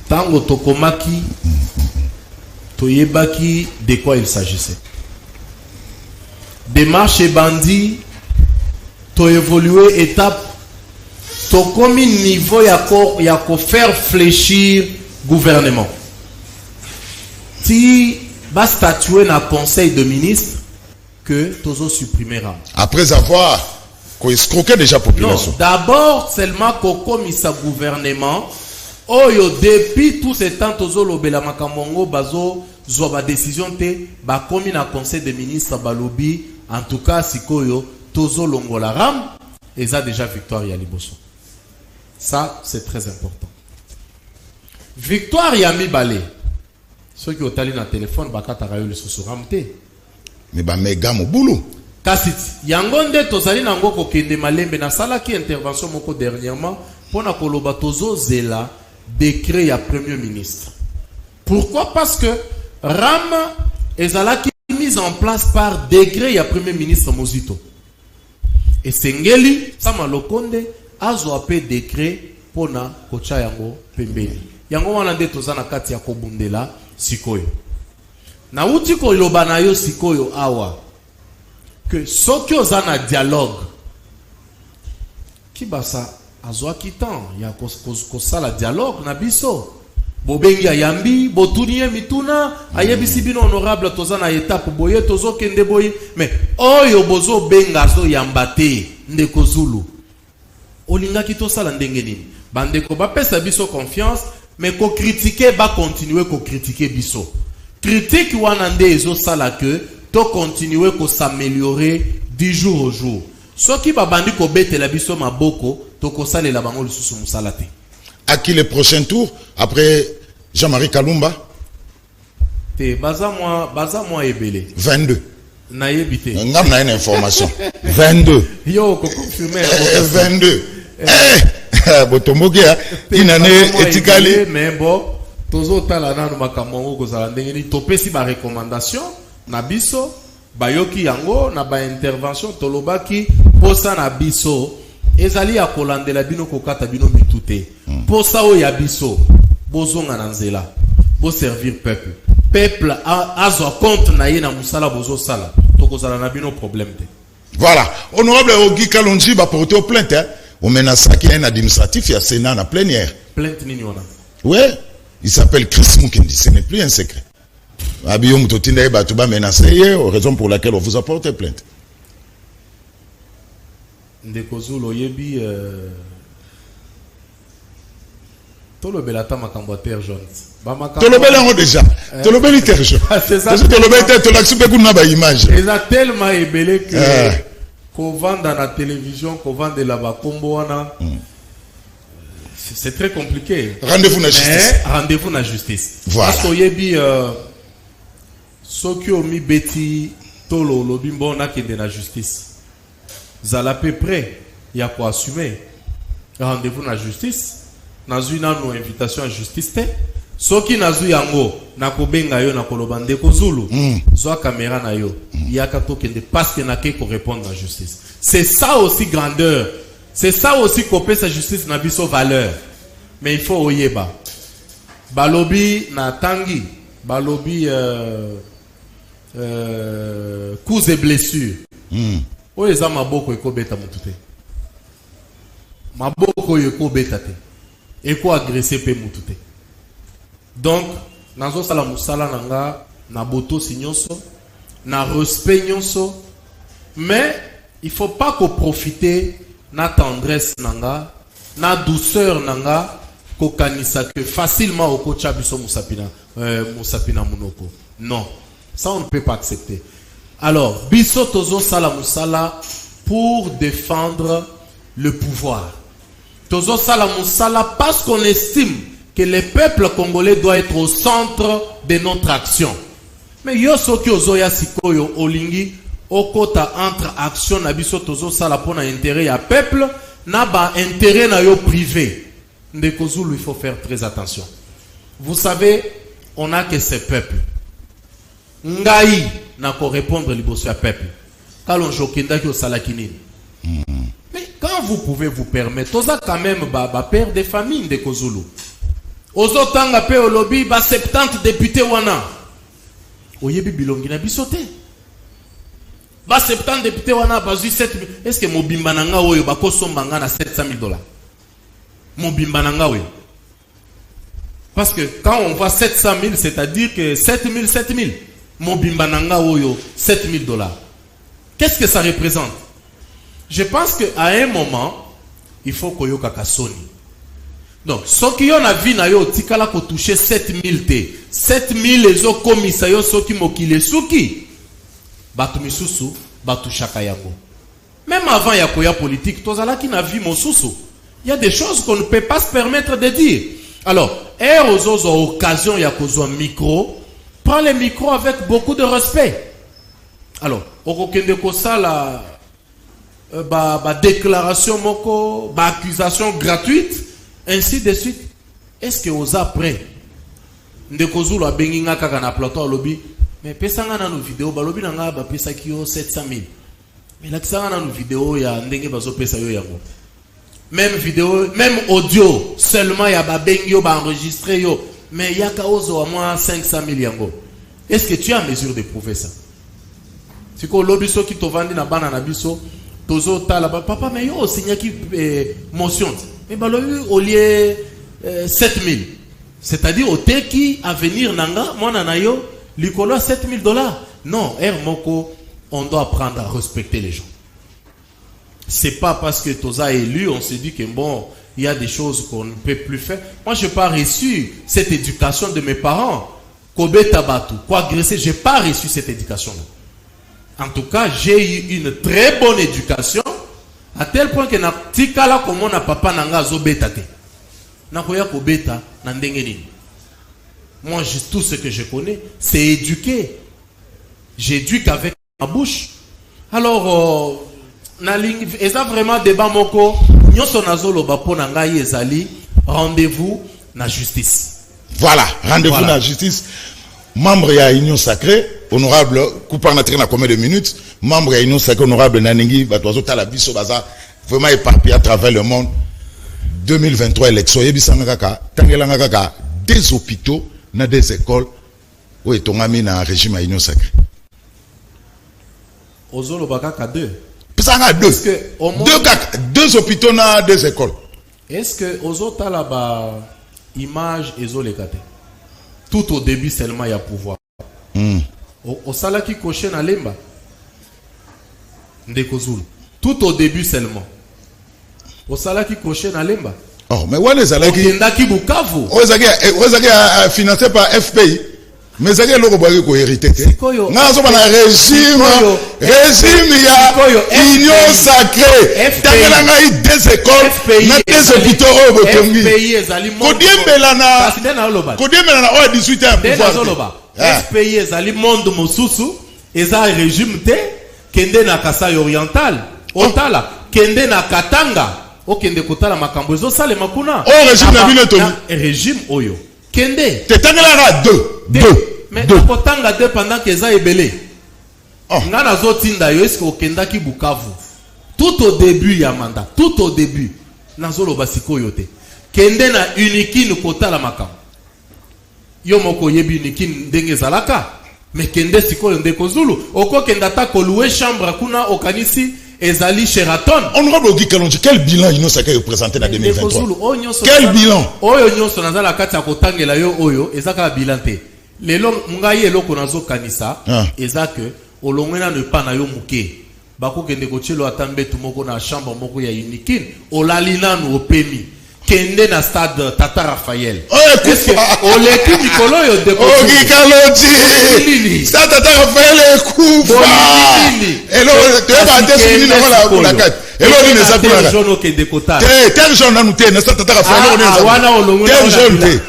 Tango tokomaki toyebaki de quoi il s'agissait. Démarche et bandit to évoluer étape to comme niveau ya ko faire fléchir gouvernement. Si va statuer dans conseil de ministres que tozo supprimera. Après avoir escroqué déjà la population. Non, d'abord seulement comme sa gouvernement oyo depuis tout ce temps tozo lobela makamongo bazo zo ba décision te ba komi na conseil de ministres balobi en tout cas sikoyo tozo longola ram et ça déjà victoire ya liboso. Ça c'est très important. Victoire ya mibale. Ceux qui ont allé dans le téléphone bakata rayo le sosoramte. Mais ba mega mobulu. Kasiti yangonde tozali nango ko kende malembe na sala ki intervention moko dernièrement pona koloba tozo zela décret ya premier ministre. Pourquoi? Parce que ram ezalaki mise en place par décret ya premier ministre Mozito. Et Sengeli sama lokonde azo ape décret pona kocha yango pembeni. Yango wana nde tozana kati ya kobundela sikoyo. Na uti ko iloba na yo sikoyo awa que soki ozana dialogue ki basa azwa kitan ya ko sala dialogue na biso bobengi ayambi botunie mituna ayebisi bino honorable toza na étape boye tozo kende boye mais oyo bozo benga so yambate ndeko Zulu olingaki to sala ndenge nini bandeko bapesa biso confiance mais ko critiquer ba continuer ko critiquer biso critique wana nde ezo sala que to continuer ko s'améliorer du jour au jour soki babandi ko betela biso maboko to ko salela bango lisusu musala te. À qui le prochain tour après Jean-Marie Kalumba? Te baza moi ebele. 22. Na yebite. Ngam na une information. 22. Yo ko confirmer. 22. Botomboge inane etikali mais bon tozo tala nanu makambo ko za ndenge ni topesi ba recommandation na biso bayoki yango na ba intervention tolobaki posa na biso ezali ya kolandela bino kokata bino mitute posa o ya biso bozonga na nzela bo servir peuple azo compte na ye na musala bozo sala tokozala na bino problème te. Voilà, honorable Ogi Kalonji va porter plainte hein. On menace qui est un administratif et un Sénat en plénière. Plainte nini wana? Ouais, il s'appelle Chris Mukendi, ce n'est plus un secret. Abiyo Mutotinde Batuba menacé, raison pour laquelle on vous a porté plainte. Ndeko Zulu yebi tolobela ta makambo terre jaune. Tolobela déjà. Tolobela terre jaune. C'est ça. Tolobela terre tolaxu pe kuna ba image. Ils a tellement ébélé que qu'on vend dans la télévision, qu'on vend de la bakombo wana. C'est très compliqué. Rendez-vous na justice. Rendez-vous na justice. Voilà. Parce que yebi soki omi beti tolo lobimbo na kende na justice. Zala peu près, il y a quoi assumer. Rendez-vous na justice. Nazu nanu invitation à justice te. Soki nazu yango na kobenga yo na kolobande ko Zulu. Zwa caméra na yo. Il y a kato kende parce que na ke ko répondre à justice. C'est ça aussi grandeur. C'est ça aussi kopé sa justice na biso valeur. Mais il faut oyeba. Balobi na tangi, balobi coups et blessures. Oyeza maboko ekobeta mutute. Maboko ekobeta te. Eko agresser pe mutute. Donc, nazo sala musala nanga na boto signonso, na respect nyonso, mais il faut pas qu'on profite na tendresse nanga, na douceur nanga, ko kanisa que facilement au kocha biso musapina munoko. Non, ça on ne peut pas accepter. Alors, biso tozo sala musala pour défendre le pouvoir. Tozo sala musala parce qu'on estime que le peuple congolais doit être au centre de notre action. Mais yo soki ozoya sikoyo olingi okota entre action na biso tozo sala pona intérêt ya peuple na ba intérêt na yo privé. Ndeko Zulu, il faut faire très attention. Vous savez, on a que ce peuple. Ngai na ko répondre liboso ya peuple. Kalon jokenda ki osala kinini. Mais quand vous pouvez vous permettre, toza quand même ba père de famille Ndeko Zulu. Ozotanga pe olobi ba 70 députés wana. Oyebi bilongi na bisote. Ba 70 députés wana bazui 7000. Est-ce que mobimba nanga oyo ba kosomba nga na $700,000? Mobimba nanga oyo. Parce que quand on voit 700,000, c'est-à-dire que 7000. Mobimba nanga oyo $7,000. Qu'est-ce que ça représente? Je pense qu'à un moment, il faut koyo kakasoni. Donc, ce qui on a vu na yo tikala ko toucher 7,000 te. 7,000 les o komisa yo soki mokile suki. Batu misusu, batu shakayango. Même avant ya koya politique, tozala ki na vie mosusu. Il y a des choses qu'on ne peut pas se permettre de dire. Alors, aux occasions ya kozwa micro, prends le micro avec beaucoup de respect. Alors, okokende ko sala ba déclaration moko, ba accusation gratuite. Ainsi de suite. Est-ce que vous après Ndeko Zulu abenginga kaka na plateau lobby mais pesanga na no vidéo ba lobby nanga ba pesa ki yo 700,000. Mais la kisanga na no vidéo ya ndenge bazo pesa yo yango. Même vidéo, même audio seulement ya ba bengi yo ba enregistrer yo mais ya ka ozo à moins 500,000 yango. Est-ce que tu es en mesure de prouver ça? C'est que lobby so ki to vandi na bana na biso tozo tala papa mais yo signa ki motion. Mais bah, au lieu 7,000. C'est-à-dire au teki à venir nanga moi nanayo likolo $7,000. Non, Moko, on doit apprendre à respecter les gens. C'est pas parce que Toza est élu, on se dit que bon, il y a des choses qu'on ne peut plus faire. Moi, je n'ai pas reçu cette éducation de mes parents. Kobe Tabatu, quoi agresser, je n'ai pas reçu cette éducation-là. En tout cas, j'ai eu une très bonne éducation, à tel point que na tikala comme on a papa nanga zo betate. Na koya ko beta na ndenge. Moi, tout ce que je connais, c'est éduquer. J'éduque avec ma bouche. Alors, et ça vraiment débat moko, rendez-vous na justice. Voilà, rendez-vous na justice. Membre ya Union Sacrée, honorable, coupant na train à combien de minutes, membre ya Union Sacrée, honorable Naningi, Batozo Talabiso Baza, vraiment éparpillé à travers le monde. 2023 élection, Yebisanga Kaka, Tangelanga Kaka, des hôpitaux, na des écoles, où est ton ami na régime à Union Sacrée. Ozolo Bakaka 2. Deux hôpitaux na des écoles. Est-ce que Ozota là-bas, image et Zolekate? Tout au début seulement il y a pouvoir. Au salaki coché na lemba. Ndekozul. Tout au début seulement. Au salaki coché na lemba. Oh, mais ouais les alaki. Ndaki Bukavu. Ozaki financé par FPI. Mais ça, c'est le problème qu'on hérité. Nous avons un régime ya Union Sacrée. Des écoles, des hôpitaux. FPI est monde Mosusu. Et un régime kende na Kasai oriental. Otala kende na Katanga. Okende kotala makambo zo sale makuna. Oh régime na bileto. Régime oyo. Kende. Tetangela deux. Mais Kotanga deux pendant que ça est belé. Ngana zotinda yo est-ce okenda ki Bukavu. Tout au début ya mandat, tout au début. Nazolo basiko yote. Kende na unikin kotala makambo. Yo moko yebi unikin ndenge zalaka. Mais kende sikoyo ndeko Zulu. Oko kenda ta ko louer chambre kuna okanisi ezali Sheraton. Honorable Ogi Kalonji, quel bilan Union Sacrée représenté dans 2023? Quel bilan? Oyo nyonso nazala kati ya kotangela yo oyo ezaka bilan te. Lelo mungaye eloko nazo kanisa ezaka olongwena ne pa na yo muke. Bako kende kochelo atambe tumoko na chambre moko ya unikin olalina no opemi. Kende na stade Tata Raphaël. Est-ce que oleki mikolo yo deko Ogi Kalonji. Stade Tata Raphaël ekufa. Elo te ba te sini na la carte. Elo ni neza kuna. Jono kende kota. Tel jaune na nute na stade Tata Raphaël elo neza. Wana olongwena. Tel jaune te.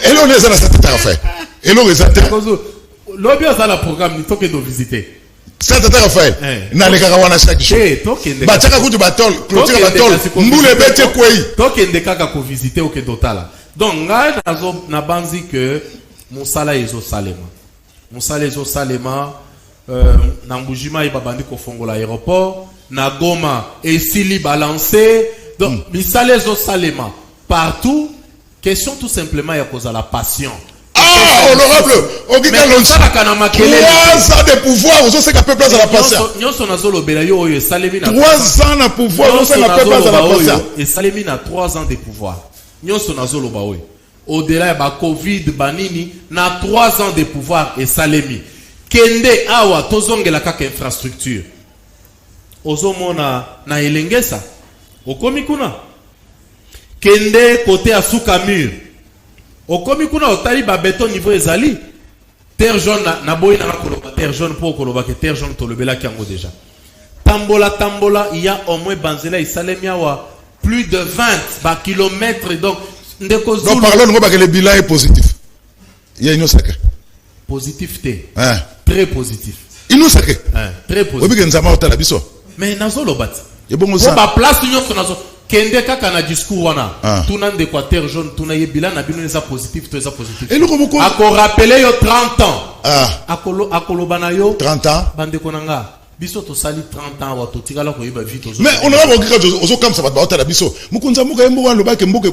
Elo neza na stade Tata Raphaël. Elo neza te. Lobi za la programme ni toke do visiter. Ça Tata Raphaël. Na le karawana chaque jour. Ba chaka kutu batol, clôture batol. Mbule bete kwei. Tokende kaka ko visiter au Kedotala. Donc ngai nazo na banzi que Mosala ezo salema. Mosala ezo salema na Mbujima ibabandi ko fongola aéroport, na Goma esili balancé. Donc misala ezo salema partout. Question tout simplement ya cause la passion. Ah, honorable, Ogi Kalonji. 3 ans de pouvoir, vous savez qu'à peu près à la passion. 3 ans de pouvoir, vous savez qu'à peu près à la passion. Et Salemina a 3 ans de pouvoir. Au-delà de la Covid, Banini, na 3 ans de pouvoir et Salemi. Kende awa tozonge la kaka infrastructure. Ozomo na elengesa. Okomikuna. Kende côté asuka mur. Okomi kuna otali ba béton niveau ezali terre jaune na boy na koloba terre jaune pour koloba que terre jaune to lebela ki yango déjà tambola il y a au moins banzela isalemiya wa plus de 20 ba kilomètres donc ndeko Zulu. Donc parlons nous que le bilan est positif. Il y a une sacrée. Positif té. Très positif. Une sacrée. Très positif. Obi kenza ma otala biso. Mais nazolo bat. Et bon ça. Ba place nyonso nazo kende kaka na discours wana tuna ndekwateur jaune tuna ye bilan na bino eza positif to eza positif ako rappeler yo 30 ans akoloba na yo 30 ans bande konanga biso to sali 30 ans wa to tikala ko yeba vite mais on a pas ozo comme ça va ba la biso mukunza muka yembo wan lobake mboke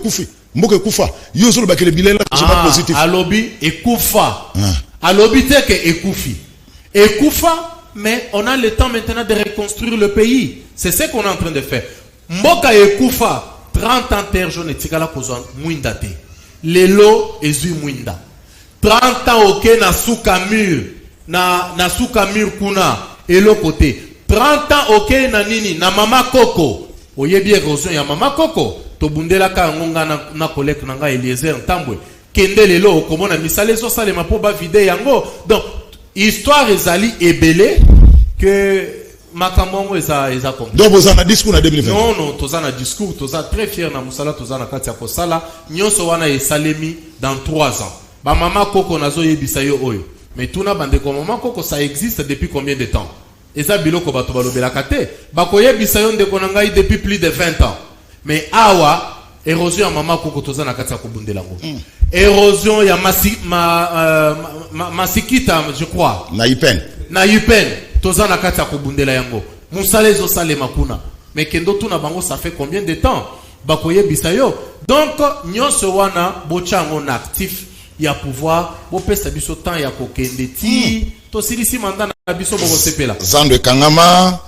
kufa yo zo lobake le bilan là c'est pas positif alobi ekufa alobi te ke ekufa mais on a le temps maintenant de reconstruire le pays. C'est ce qu'on est en train de faire. Mboka ekufa 30 ans terre jaune etikala kozwa mwindate. lelo ezui mwinda 30 ans ok na suka mur na suka mur kuna elo côté 30 ans ok na nini na mama koko oyebi érosion ya mama koko to bundela ka ngonga na collègue nanga Eliezer Ntambwe kende lelo okomona misale so salema po ba vide yango. Donc histoire ezali ebele que Makamongo eza comme. Donc vous en avez discours en 2020. Non, tozana discours, toza très fier na musala tozana kati ya kosala, nyonso wana esalemi dans 3 ans. Ba mama koko nazo yebisa yo oyo. Mais tuna bande ko mama koko ça existe depuis combien de temps? Eza biloko bato balobela kate, ba ko yebisa yo ndeko na ngai depuis plus de 20 ans. Mais awa érosion ya mama koko tozana kati ya kobundela ngo. Érosion ya masikita je crois. Na Yupen. Tozana kati ya kobundela yango. Musala ezo salema kuna. Mais kendo tuna bango ça fait combien de temps? Bakoye bisayo. Donc nyonso wana bocha ngo na actif ya pouvoir bopesa biso temps ya kokende ti to silisi manda na biso boko sepela. Zande Kangama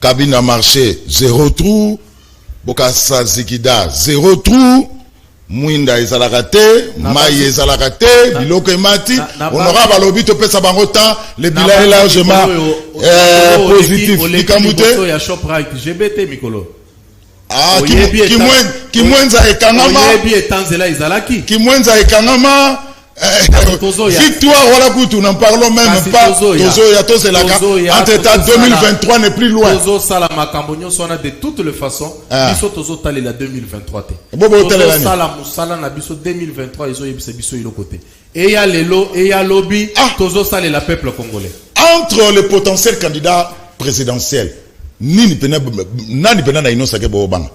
cabine marché 0 trou Bokassa Zikida 0 trou Mwinda ezalaka te, Maï ezalaka te, biloko emati, honorable alobi to pesa bango temps, le bilan est largement positif. Likamute. GBT Mikolo. Ah, Kimwenza ekangama. Kimwenza ekangama. Victoire, voilà Koutou, n'en parlons même pas. Tozo ya Tozo la entre 2023 n'est plus loin. Tozo sala makambonyo sona de toutes les façons. Biso Tozo tale la 2023 te. Tozo sala musala na biso 2023 izo yebise biso ilo côté. Et ya lelo et ya lobby Tozo sale la peuple congolais. Entre les potentiels candidats présidentiels, nani pena na inosa ke bo banga.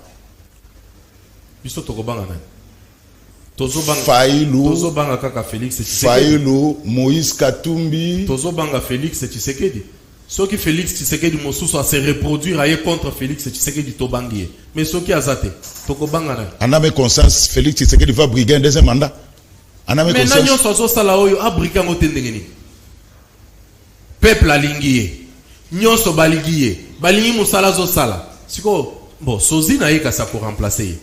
Biso toko banga na. Faïlou, kaka Félix Tshisekedi. Faïlou, Moïse Katumbi. Tozo banga Félix Tshisekedi. Ce qui Félix Tshisekedi mosusu à se reproduire aye contre Félix Tshisekedi to bangié. Mais ce qui a zate, toko banga na. Aname conscience Félix Tshisekedi va briguer un deuxième mandat. Aname conscience. Mais nanyo sozo sala oyo a briguer ngo tendengeni. Peuple alingié. Nyonso balingié. Balingi musala zo sala. Siko bon sozi na yeka sa pour remplacer.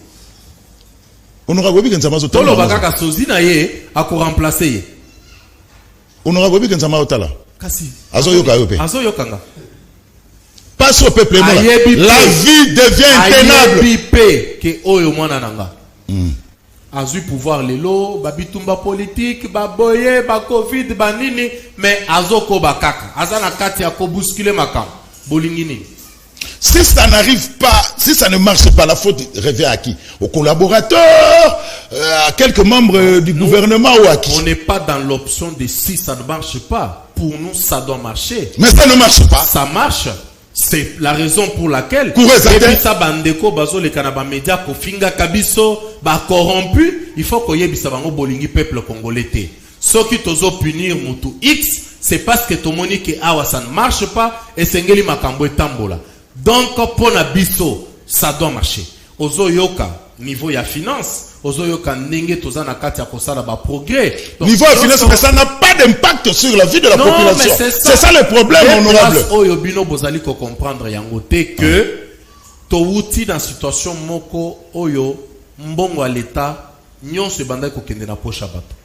Honorable Bikenzama Zotala. Tolo bakaka sozi na ye a ko remplacer ye. Honorable Bikenzama Zotala. Kasi. Azo yoka yope. Azo yokanga. Passe au peuple moi. La vie devient intenable. Ayebi ke oyo mwana nanga. Azu pouvoir lelo, babitumba politique, baboye, ba covid, banini, mais azoko bakaka. Azana kati ya ko bousculer makam. Bolingini. Si ça n'arrive pas, si ça ne marche pas, la faute revient à qui? Aux collaborateurs, à quelques membres du gouvernement ou à qui? On n'est pas dans l'option de si ça ne marche pas. Pour nous, ça doit marcher. Mais ça ne marche pas. Ça marche. C'est la raison pour laquelle. Ça bandeko bazo le kanaba média ko finga kabiso ba corrompu. Il faut qu'on y ait bisabango bolingi peuple congolais. Ce qui tozo punir mutu X, c'est parce que to moni que awa ça ne marche pas et sengeli makambo etambola. Donc, pour la biso, ça doit marcher. Ozo yoka, niveau ya finance, ozo yoka nenge toza na kati ya kosala ba progrès. Niveau ya finance, mais ça n'a pas d'impact sur la vie de la population. C'est ça le problème, honorable. Oyo bino bozali ko comprendre yango te que to wuti dans situation moko oyo mbongo à l'état nyonso banda ko kende na poche bato.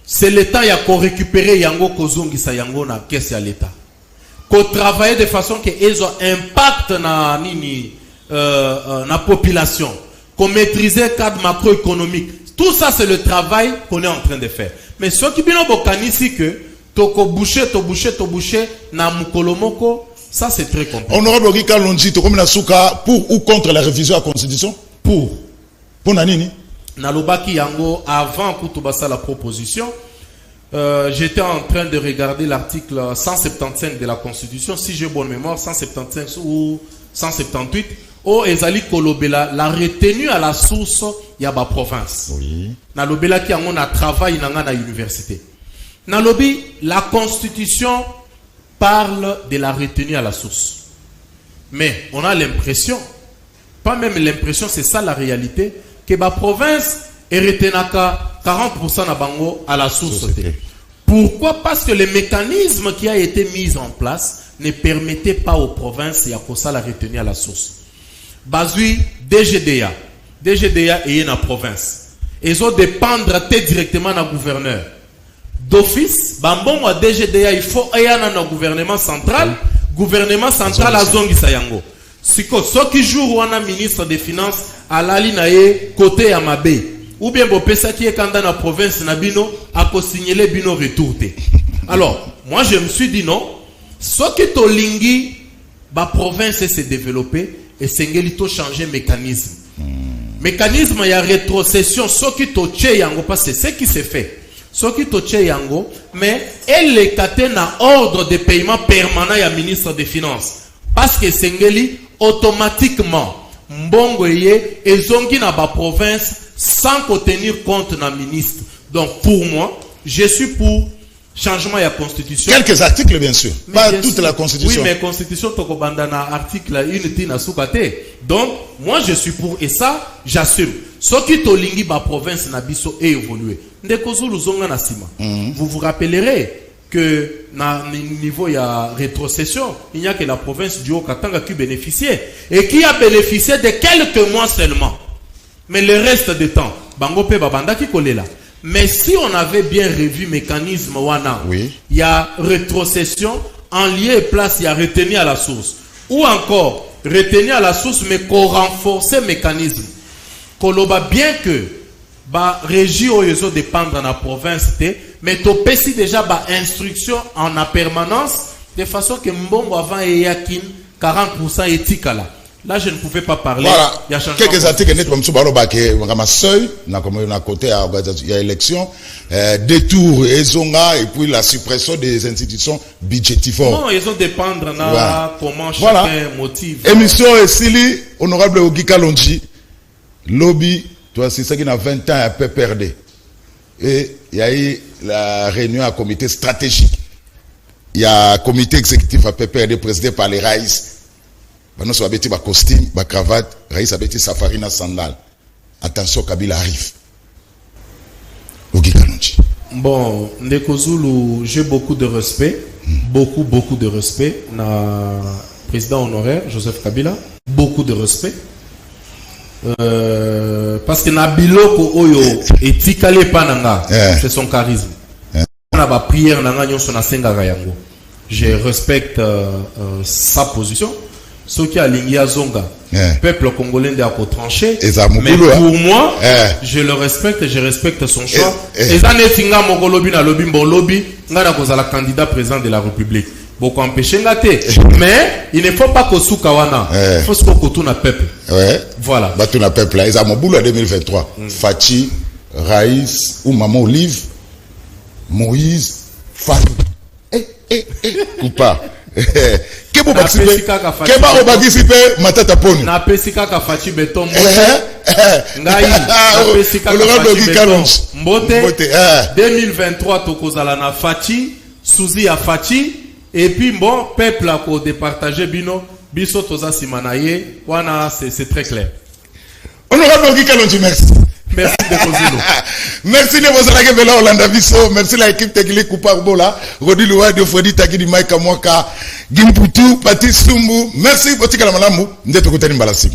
C'est l'état ya ko récupérer yango kozongisa yango na caisse ya l'état. Qu'on travaille de façon que ils ont impact na nini na population, qu'on maîtrise le cadre macroéconomique. Tout ça c'est le travail qu'on est en train de faire. Mais ce qui bien bokani ici que toko boucher na mukolomoko, ça c'est très compliqué. Honorable Rika Lonji, to comme na souka pour ou contre la révision de la constitution? Pour nanini? Na lobaki yango avant kutubasa la proposition. J'étais en train de regarder l'article 175 de la Constitution, si j'ai bonne mémoire, 175 ou 178, où Ezali Kolobela, la retenue à la source, il y a ma province. Oui. Na lobela qui a travail dans la université. Na lobi, la Constitution parle de la retenue à la source. Mais on a l'impression, pas même l'impression, c'est ça la réalité, que ma province est retenue à 40% na bango à la source. Pourquoi? Parce que le mécanisme qui a été mis en place ne permettait pas aux provinces et à ça la retenue à la source. Bazui DGDA est une province. ils ont dépendre directement dans le gouverneur. D'office, bambongo DGDA, il faut ayana na gouvernement central a zongi sayango. Siko soki jour wana ministre des finances alali na ye côté ya mabe. Ou bien bo pesa qui est kanda na province na bino a ko signaler bino retourté. Alors, moi je me suis dit non, soki to lingi ba province s'est développée et sengeli to changer mécanisme. Mécanisme ya rétrocession soki to tche yango parce que c'est ce qui s'est fait. Soki to tche yango mais elle est katé na ordre de paiement permanent ya ministre des finances parce que sengeli automatiquement mbongo ye ezongi na ba province sans tenir compte na ministre. Donc pour moi, je suis pour changement de la constitution. Quelques articles bien sûr, mais pas bien toute sûr. La constitution. Oui, mais constitution tokobandana article unité na soukate. Donc moi je suis pour et ça j'assume. Soki tolingi ba province na biso et évoluer. Ndeko Zulu zonga na sima. Vous vous rappellerez que na niveau ya rétrocession, il n'y a que la province du Haut-Katanga qui bénéficiait et qui a bénéficié de quelques mois seulement. Mais le reste du temps, bango pe babanda ki kolela. Mais si on avait bien revu le mécanisme wana, il y a rétrocession en lieu et place, il y a retenu à la source. Ou encore, retenir à la source, mais qu'on renforce le mécanisme. Koloba bien que ba régie oyezo dépendre dans la province, mais to pesi déjà ba instruction en la permanence, de façon que mbongo avant et yakin 40% etikala. Là, je ne pouvais pas parler. Voilà. Il y a quelques articles net comme ça, ma seuil, na côté il y a élection, détour et zonga et puis la suppression des institutions budgétivores. Non, ils ont dépendre comment chacun motive. Émission et Sili, honorable Ogi Kalonji, lobby, toi c'est ça qui a 20 ans à PPRD. Et il y a eu la réunion à comité stratégique. Il y a un comité exécutif à PPRD présidé par les Raïs. Maintenant, sur la costume, la cravate, Raïs Abeti Safari na sandal. Attention, Kabila arrive. Ogi Kalonji. Bon, Ndeko Zulu, j'ai beaucoup de respect. Beaucoup de respect. Na président honoraire, Joseph Kabila. Beaucoup de respect. Parce que na biloko oyo etikale pananga, c'est son charisme. Na ba prière nanga nyonso na senga yango. Je respecte sa position. Ce qui a ligné à Zonga, peuple congolais a tranché. Mais pour moi, je le respecte, je respecte son choix. Et ça n'est pas mon lobby na lobby bon lobby, ngana kozala candidat président de la République. Beaucoup empêché ngate. Mais il ne faut pas que soukawana. Il faut que tout na peuple. Voilà. Bah tout na peuple là. Ils ont mon boulot en 2023. Fachi, Raïs ou Maman Olive, Moïse, Fall. Coupa. Kebo participer matata poni na pesika ka fachi beton ngai na pesika ka fachi beton mbote 2023 tokozala na fachi souzi ya fachi et puis bon peuple a ko départager bino biso toza simanaye wana c'est très clair. Honorable Ogi Kalonji, merci. Merci de Kozilo. Merci de vos amis de Hollanda Bisso. Merci la équipe technique Couparbola. Rodi Loua de Freddy Tagidi Maika Mwaka. Gimputu, Pati Sumbu. Merci Botika Lamalamu. Ndeto Koutani Mbalassim.